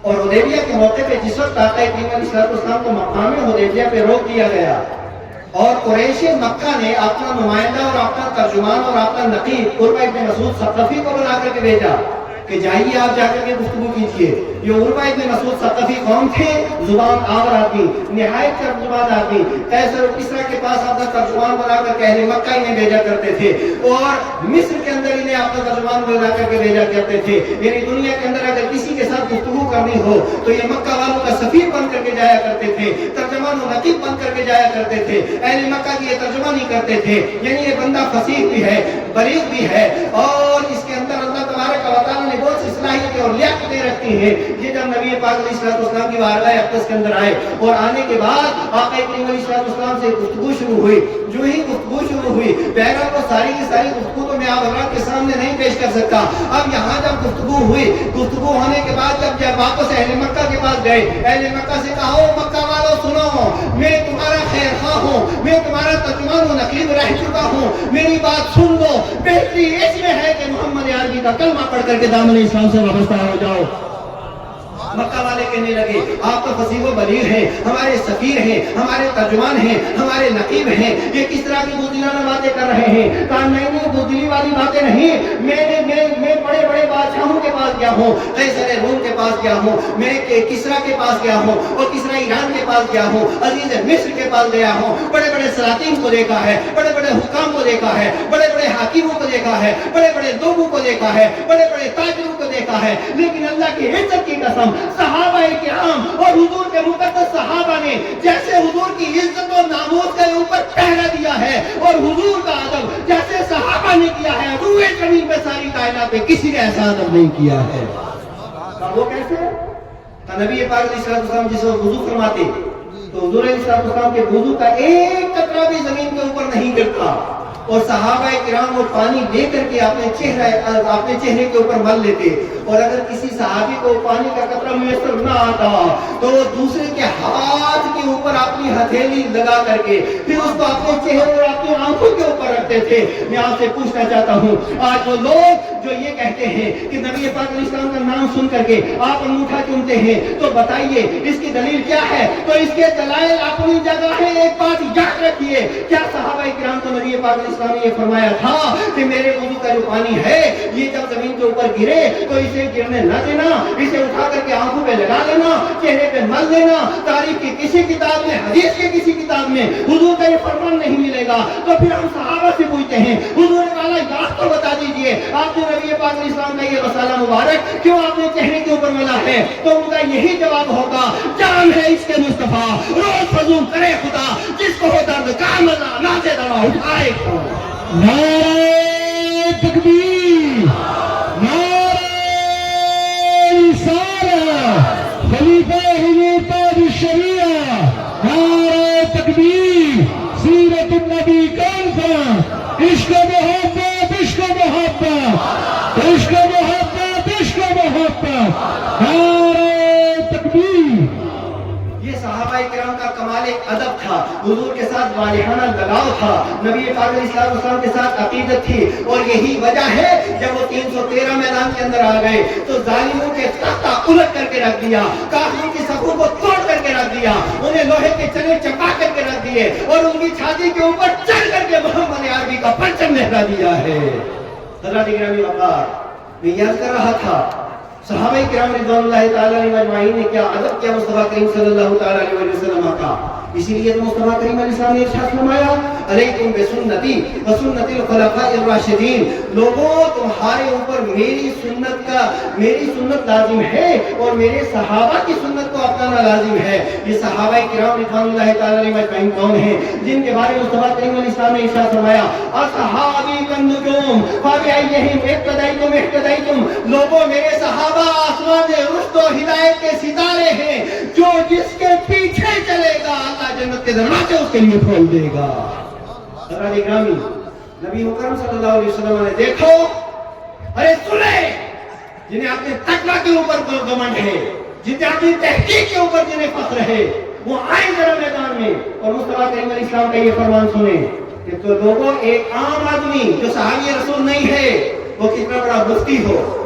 اور حدیبیہ کے موقع پہ جس وقت آقا کریم علیہ السلام کو مقام حدیبیہ پہ روک دیا گیا اور قریش مکہ نے اپنا نمائندہ اور اپنا ترجمان اور اپنا نقیب عروہ ابن مسعود ثقفی کو بنا کر کے بھیجا کہ جائیے آپ جا کر کے گفتگو کیجیے. یہ عروہ ابن مسعود ثقفی قوم تھے، زبان آور آدمی، نہایت چرب زبان آدمی. قیصر و کسریٰ کے پاس اپنا ترجمان بنا کر کے اہل مکہ انہیں بھیجا کرتے تھے اور مصر کے اندر انہیں اپنا ترجمان بنا کر کے بھیجا کرتے تھے. یعنی دنیا کے اندر اگر کسی کے ساتھ گفتگو کرنی ہو تو یہ مکہ والوں کا سفیر بن کر کے جایا کرتے تھے، ترجمان و نقیب بن کر کے جایا کرتے تھے. اہل مکہ کی یہ ترجمانی کرتے تھے. یعنی یہ بندہ فصیح بھی ہے، بلیغ بھی ہے اور اس کے اندر اللہ تبارک و تعالیٰ نے بہت سی صلاحیتیں اور لیاقتیں رکھتی ہیں. یہ جب نبی پاک علیہ السلام کی بارگاہ اقدس کے اندر آئے اور آنے کے بعد آقا کریم علیہ السلام سے گفتگو شروع ہوئی. جو ہی گفتگو شروع ہوئی، بہرحال وہ ساری کی ساری گفتگو تو میں آپ حضرات کے سامنے نہیں پیش کر سکتا. اب یہاں جب گفتگو ہوئی، گفتگو ہونے کے بعد جب واپس اہل مکہ کے پاس گئے، اہل مکہ سے کہا او مکہ والوں سنو، میں تمہارا خیر خواہ ہوں، میں تمہارا ترجمان و نقیب رہ چکا ہوں، میری بات سن لو. بہتری اس میں ہے کہ محمد عربی کا کلمہ پڑھ کر کے دامن اسلام سے وابستہ ہو جاؤ. مکہ والے کہنے لگے آپ تو فصیح و بلیغ ہیں، ہمارے سفیر ہیں، ہمارے ترجمان ہیں، ہمارے نقیب ہیں، یہ کس طرح کی بزدلانہ باتیں کر رہے ہیں؟ کہا نہیں، بزدلی والی باتیں نہیں. میں بڑے بڑے بادشاہوں کے پاس گیا ہوں، قیصر روم کے پاس گیا ہوں، میں کسریٰ کے پاس گیا ہوں اور کسریٰ ایران کے پاس گیا ہوں، عزیز مصر کے پاس گیا ہوں. بڑے بڑے سلاطین کو دیکھا ہے، بڑے بڑے حکام کو دیکھا ہے، بڑے بڑے حاکموں کو دیکھا ہے، بڑے بڑے لوگوں کو دیکھا ہے، بڑے بڑے تاجروں کو دیکھا ہے. لیکن اللہ کی عزت کی قسم، صحابہ کرام اور حضور کے مقدس صحابہ نے جیسے حضور کی عزت و ناموس کے اوپر پہرا دیا ہے اور حضور کا ادب جیسے صحابہ نے کیا ہے، روئے زمین پہ ساری کائنات میں کسی نے ایسا ادب نہیں کیا ہے. وہ کیسے؟ نبی پاک علیہ السلام جس وقت وضو فرماتے تو حضور علیہ السلام کے وضو کا ایک قطرہ بھی زمین کے اوپر نہیں گرتا اور صحابہ کرام وہ پانی لے کر کے اپنے چہرے کے اوپر مل لیتے. اور اگر کسی صحابی کو پانی کا قطرہ میسر نہ آتا تو وہ دوسرے کے ہاتھ کے اوپر اپنی ہتھیلی لگا کر کے پھر اس کو اپنے چہرے اور اپنی آنکھوں کے اوپر رکھتے تھے. میں آپ سے پوچھنا چاہتا ہوں، آج وہ لوگ جو یہ کہتے ہیں کہ نبی پاک علیہ السلام کا نام سن کر کے آپ انگوٹھا چومتے ہیں، تو بتائیے اس کی دلیل کیا ہے؟ تو اس کے دلائل اپنی جگہ ہے. ایک بات یاد رکھیے، کیا صحابہ کرام کو نبی پاک علیہ السلام نے یہ فرمایا تھا کہ میرے وضو کا جو پانی ہے یہ جب زمین کے اوپر گرے تو اسے گرنے نہ دینا، اسے اٹھا کر کے آنکھوں پہ لگا لینا، چہرے پہ مل لینا؟ تاریخ کی کسی کتاب میں، حدیث کی کسی کتاب میں حضور کا یہ فرمان نہیں ملے گا. تو پھر ہم صحابہ سے پوچھتے ہیں حضور والا یاد تو بتا دیجئے آپ نے نبی پاک علیہ السلام کا یہ مسالہ مبارک کیوں آپ نے چہرے کے اوپر ملا ہے؟ تو ان کا یہی جواب ہوگا، جان ہے اس کے مصطفیٰ، روز فضول کرے خدا، جس کو ہو درد کام اللہ نازے دوا اٹھائے. نعرہ تکبیر، نعرہ رسالت، خلیفہ حضور تاج الشریعہ، نعرہ تکبیر، سیرت النبی کانفرنس، عشق محبت، عشق محبت، عشق محبت، عشق محبت، نعرہ تکبیر. یہ صحابہ کرام کا کمال ادب تھا، حضور کے ساتھ والہانہ لگاؤ تھا، نبی پاک علیہ السلام کے ساتھ عقیدت تھی. اور یہی وجہ ہے جب وہ 313 میدان کے اندر آ گئے تو ظالموں کے تختہ الٹ کر کے رکھ دیا، کافروں کی صفوں کو توڑ کر کے رکھ دیا، انہیں لوہے کے چنے چپا کر کے رکھ دیے اور ان کی چھاتی کے اوپر چڑھ کر کے محمد عربی کا پرچم لہرا دیا ہے. حضرات گرامی وقار، میں یاد کر رہا تھا صحابہ کرام رضوان اللہ تعالیٰ علیہ اجمعین نے کیا ادب کیا مصطفیٰ کریم صلی اللہ تعالیٰ علیہ وسلم کا. اسی لیے تو مصطفیٰ کریم علیہ السلام نے ارشاد فرمایا علیکم بسنتی وسنت الخلفاء الراشدین، لوگوں تمہارے اوپر میری سنت لازم ہے اور میرے صحابہ کی سنت کو اپنانا لازم ہے. یہ صحابہ کرام رضوان اللہ تعالیٰ علیہ اجمعین کون ہیں جن کے بارے میں مصطفیٰ کریم علیہ السلام نے ارشاد فرمایا اصحابی کالنجوم فبأیہم اقتدیتم اہتدیتم، لوگوں میرے صحابہ آسمان رشد و ہدایت کے ستارے ہیں، جو جس کے پیچھے چلے گا اللہ جنت کے دروازے اس کے لیے کھول دے گا. حضرات گرامی، نبی مکرم صلی اللہ علیہ وسلم نے دیکھو، ارے سنے جنہیں اپنے تقویٰ کے اوپر گھمنڈ ہے، جنہیں اپنی تحقیق کے اوپر جنہیں فخر ہے، وہ آئیں ذرا میدان میں اور مصطفیٰ کریم علیہ السلام کا یہ فرمان سنیں کہ تو لوگوں ایک عام آدمی جو صحابی رسول نہیں ہے وہ کتنا بڑا مفتی ہو،